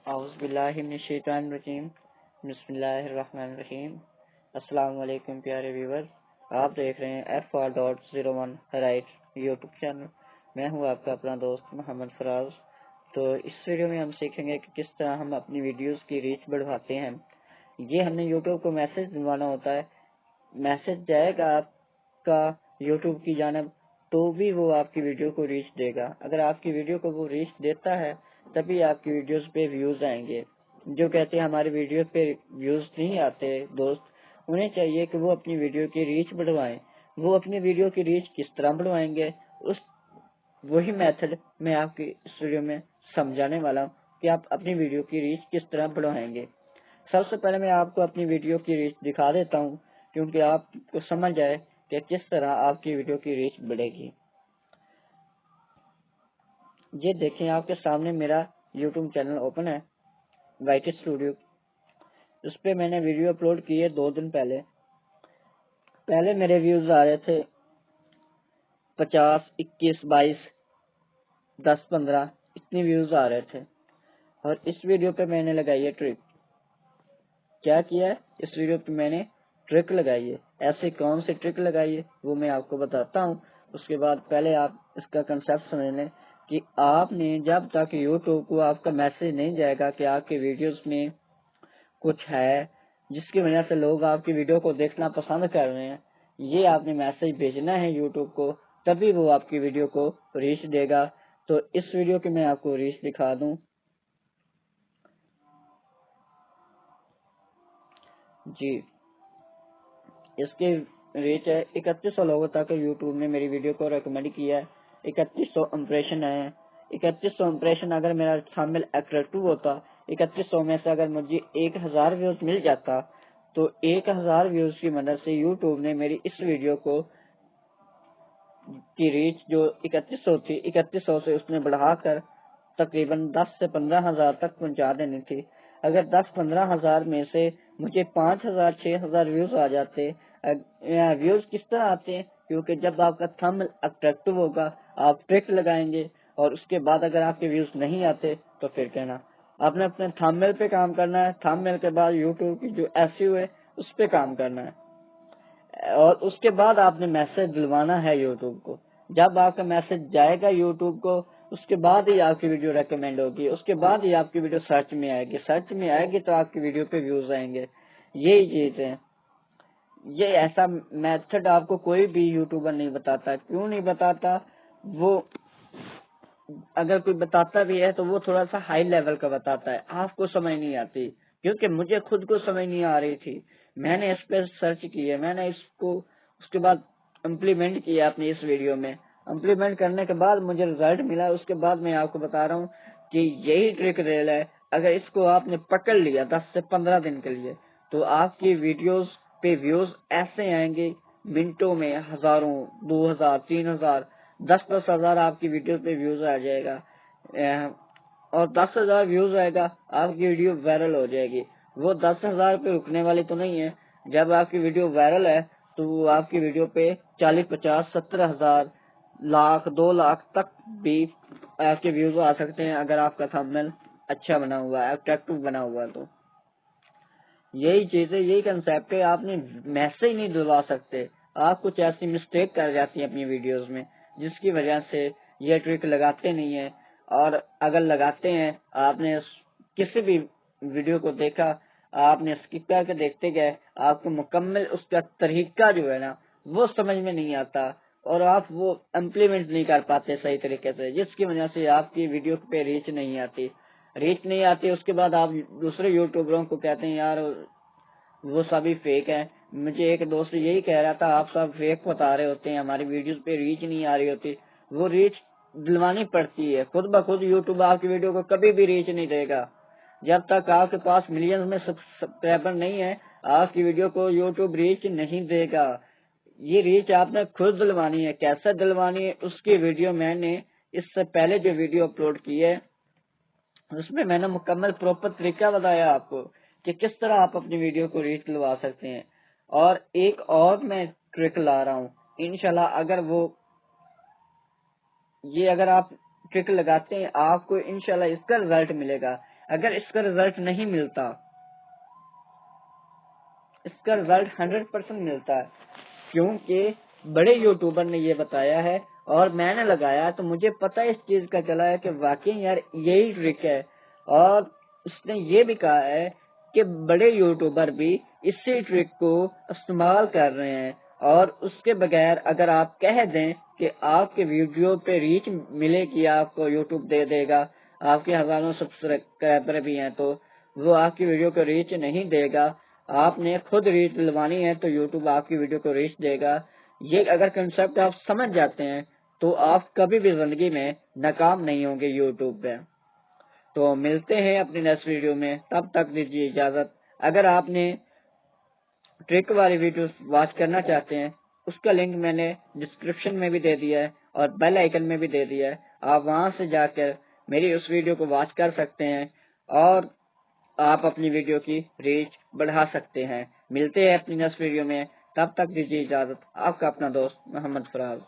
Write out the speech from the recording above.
اعوذ باللہ من الشیطان الرجیم بسم اللہ الرحمن الرحیم۔ السلام علیکم پیارے ویور، آپ دیکھ رہے ہیں F4.01 رائٹ یوٹیوب چینل۔ میں ہوں آپ کا اپنا دوست محمد فراز۔ تو اس ویڈیو میں ہم سیکھیں گے کہ کس طرح ہم اپنی ویڈیوز کی ریچ بڑھواتے ہیں۔ یہ ہم نے یوٹیوب کو میسج دلوانا ہوتا ہے، میسج جائے گا آپ کا یوٹیوب کی جانب تو بھی وہ آپ کی ویڈیو کو ریچ دے گا۔ اگر آپ کی ویڈیو کو وہ ریچ دیتا ہے تبھی آپ کی ویڈیوز پہ ویوز آئیں گے۔ جو کہتے ہیں ہماری ویڈیو پہ ویوز نہیں آتے دوست، انہیں چاہیے کہ وہ اپنی ویڈیو کی ریچ بڑھوائیں۔ وہ اپنی ویڈیو کی ریچ کس طرح بڑھوائیں گے، وہی میتھڈ میں آپ کی اس ویڈیو میں سمجھانے والا ہوں کہ آپ اپنی ویڈیو کی ریچ کس طرح بڑھوائیں گے۔ سب سے پہلے میں آپ کو اپنی ویڈیو کی ریچ دکھا دیتا ہوں کیونکہ آپ کو سمجھ آئے کہ کس طرح آپ کی ویڈیو کی ریچ بڑھے گی۔ یہ دیکھیں آپ کے سامنے میرا یوٹیوب چینل اوپن ہے، وائٹ اسٹوڈیو۔ اس پہ میں نے ویڈیو اپلوڈ کی ہے 2 دن پہلے۔ پہلے میرے ویوز آ رہے تھے 50، 21، 22، 10، 15 اتنی ویوز آ رہے تھے، اور اس ویڈیو پہ میں نے لگائی ہے ٹرک۔ کیا کیا ہے؟ اس ویڈیو پہ میں نے ٹرک لگائی ہے۔ ایسے کون سی ٹرک لگائی ہے وہ میں آپ کو بتاتا ہوں۔ اس کے بعد پہلے آپ اس کا کنسیپٹ سمجھ لیں کہ آپ نے جب تک یوٹیوب کو آپ کا میسج نہیں جائے گا کہ آپ کی ویڈیوز میں کچھ ہے جس کی وجہ سے لوگ آپ کی ویڈیو کو دیکھنا پسند کر رہے ہیں، یہ آپ نے میسج بھیجنا ہے یوٹیوب کو، تبھی وہ آپ کی ویڈیو کو ریچ دے گا۔ تو اس ویڈیو کی میں آپ کو ریچ دکھا دوں۔ جی، اس کی ریچ ہے 3100 لوگوں تک یوٹیوب نے میری ویڈیو کو ریکمینڈ کیا ہے۔ 3100 امپریشن آئے۔ 3100 امپریشن اگر میرا تھامل اٹریکٹیو ہوتا، 3100 میں سے اگر مجھے 1000 ویوز مل جاتا تو 1000 ویوز کی مدد سے یوٹیوب نے میری اس ویڈیو کو کی ریچ جو 3100 تھی، 3100 سے اس نے بڑھا کر تقریباً 10 سے 15,000 تک پہنچا دینی تھی۔ اگر 10-15,000 میں سے مجھے 5,000-6,000 ویوز آ جاتے۔ ویوز کس طرح آتے ہیں؟ کیونکہ جب آپ کا تھمب اٹریکٹیو ہوگا آپ ٹرک لگائیں گے، اور اس کے بعد اگر آپ کے ویوز نہیں آتے تو پھر کہنا آپ نے اپنے تھمبنیل پہ کام کرنا ہے۔ تھمبنیل کے بعد یوٹیوب کی جو ایسیو ہے اس پہ کام کرنا ہے، اور اس کے بعد آپ نے میسج دلوانا ہے یوٹیوب کو۔ جب آپ کا میسج جائے گا یوٹیوب کو، اس کے بعد ہی آپ کی ویڈیو ریکمینڈ ہوگی، اس کے بعد ہی آپ کی ویڈیو سرچ میں آئے گی، سرچ میں آئے گی تو آپ کی ویڈیو پہ ویوز آئیں گے۔ یہی چیز ہے۔ یہ ایسا میتھڈ آپ کو کوئی بھی یوٹیوبر نہیں بتاتا۔ کیوں نہیں بتاتا؟ وہ اگر کوئی بتاتا بھی ہے تو وہ تھوڑا سا ہائی لیول کا بتاتا ہے، آپ کو سمجھ نہیں آتی، کیونکہ مجھے خود کو سمجھ نہیں آ رہی تھی۔ میں نے اس پہ سرچ کی ہے، میں نے اس کو اس کے بعد امپلیمنٹ کیا اپنی اس ویڈیو میں۔ امپلیمنٹ کرنے کے بعد مجھے رزلٹ ملا، اس کے بعد میں آپ کو بتا رہا ہوں کہ یہی ٹرک ریل ہے۔ اگر اس کو آپ نے پکڑ لیا 10 سے 15 دن کے لیے تو آپ کی ویڈیوز پہ ویوز ایسے آئیں گے منٹوں میں، ہزاروں، 2000، 3000، 10,000 آپ کی ویڈیو پہ ویوز آ جائے گا، اور 10,000 ویوز آئے گا آپ کی ویڈیو وائرل ہو جائے گی۔ وہ 10,000 پہ رکنے والی تو نہیں ہے، جب آپ کی ویڈیو وائرل ہے تو وہ آپ کی ویڈیو پہ 40، 50، 70,000، لاکھ، 2 لاکھ تک بھی آپ کے ویوز آ سکتے ہیں اگر آپ کا تھمبنیل اچھا بنا ہوا ہے، اٹریکٹیو بنا ہوا ہے۔ تو یہی چیز ہے، یہی کنسیپٹ ہے۔ آپ نے میسج نہیں دلوا سکتے، آپ کچھ ایسی مسٹیک کر جاتی ہیں اپنی ویڈیوز میں جس کی وجہ سے یہ ٹرک لگاتے نہیں ہیں۔ اور اگر لگاتے ہیں، آپ نے کسی بھی ویڈیو کو دیکھا، آپ نے اسکپ کر کے دیکھتے گئے، آپ کو مکمل اس کا طریقہ جو ہے نا وہ سمجھ میں نہیں آتا، اور آپ وہ امپلیمنٹ نہیں کر پاتے صحیح طریقے سے، جس کی وجہ سے آپ کی ویڈیو پہ ریچ نہیں آتی۔ اس کے بعد آپ دوسرے یوٹیوبروں کو کہتے ہیں یار وہ سبھی فیک ہیں۔ مجھے ایک دوست یہی کہہ رہا تھا آپ سب فیک بتا رہے ہوتے ہیں، ہماری ویڈیوز پہ ریچ نہیں آ رہی ہوتی۔ وہ ریچ دلوانی پڑتی ہے، خود بخود یوٹیوب آپ کی ویڈیو کو کبھی بھی ریچ نہیں دے گا۔ جب تک آپ کے پاس ملین میں سبسکرائبر نہیں ہے آپ کی ویڈیو کو یوٹیوب ریچ نہیں دے گا۔ یہ ریچ آپ نے خود دلوانی ہے۔ کیسے دلوانی ہے اس کی ویڈیو میں نے اس سے پہلے جو ویڈیو اپلوڈ کی ہے اس میں نے مکمل پراپر طریقہ بتایا آپ کو کہ کس طرح آپ اپنی ویڈیو کو ریچ دلوا سکتے ہیں۔ اور ایک اور میں ٹرک لا رہا ہوں انشاءاللہ، اگر آپ ٹرک لگاتے ہیں آپ کو انشاءاللہ اس کا رزلٹ ملے گا۔ اگر اس کا رزلٹ نہیں ملتا، اس کا رزلٹ 100% ملتا ہے، کیونکہ بڑے یوٹیوبر نے یہ بتایا ہے اور میں نے لگایا تو مجھے پتہ اس چیز کا چلا ہے کہ واقعی یار یہی ٹرک ہے، اور اس نے یہ بھی کہا ہے کہ بڑے یوٹیوبر بھی اسی ٹرک کو استعمال کر رہے ہیں، اور اس کے بغیر اگر آپ کہہ دیں کہ آپ کے ویڈیو پہ ریچ ملے گی، آپ کو یوٹیوب دے دے گا، آپ کے ہزاروں سبسکرائبر بھی ہیں تو وہ آپ کی ویڈیو کو ریچ نہیں دے گا، آپ نے خود ریچ دلوانی ہے تو یوٹیوب آپ کی ویڈیو کو ریچ دے گا۔ یہ اگر کنسپٹ آپ سمجھ جاتے ہیں تو آپ کبھی بھی زندگی میں ناکام نہیں ہوں گے یوٹیوب پہ۔ تو ملتے ہیں اپنی نیکسٹ ویڈیو میں، تب تک دیجیے اجازت۔ اگر آپ نے ٹرک والی ویڈیوز واچ کرنا چاہتے ہیں، اس کا لنک میں نے ڈسکرپشن میں بھی دے دیا ہے اور بیل آئیکن میں بھی دے دیا ہے، آپ وہاں سے جا کر میری اس ویڈیو کو واچ کر سکتے ہیں اور آپ اپنی ویڈیو کی ریچ بڑھا سکتے ہیں۔ ملتے ہیں اپنی نیکسٹ ویڈیو میں، تب تک دیجیے اجازت۔ آپ کا اپنا دوست محمد فراز۔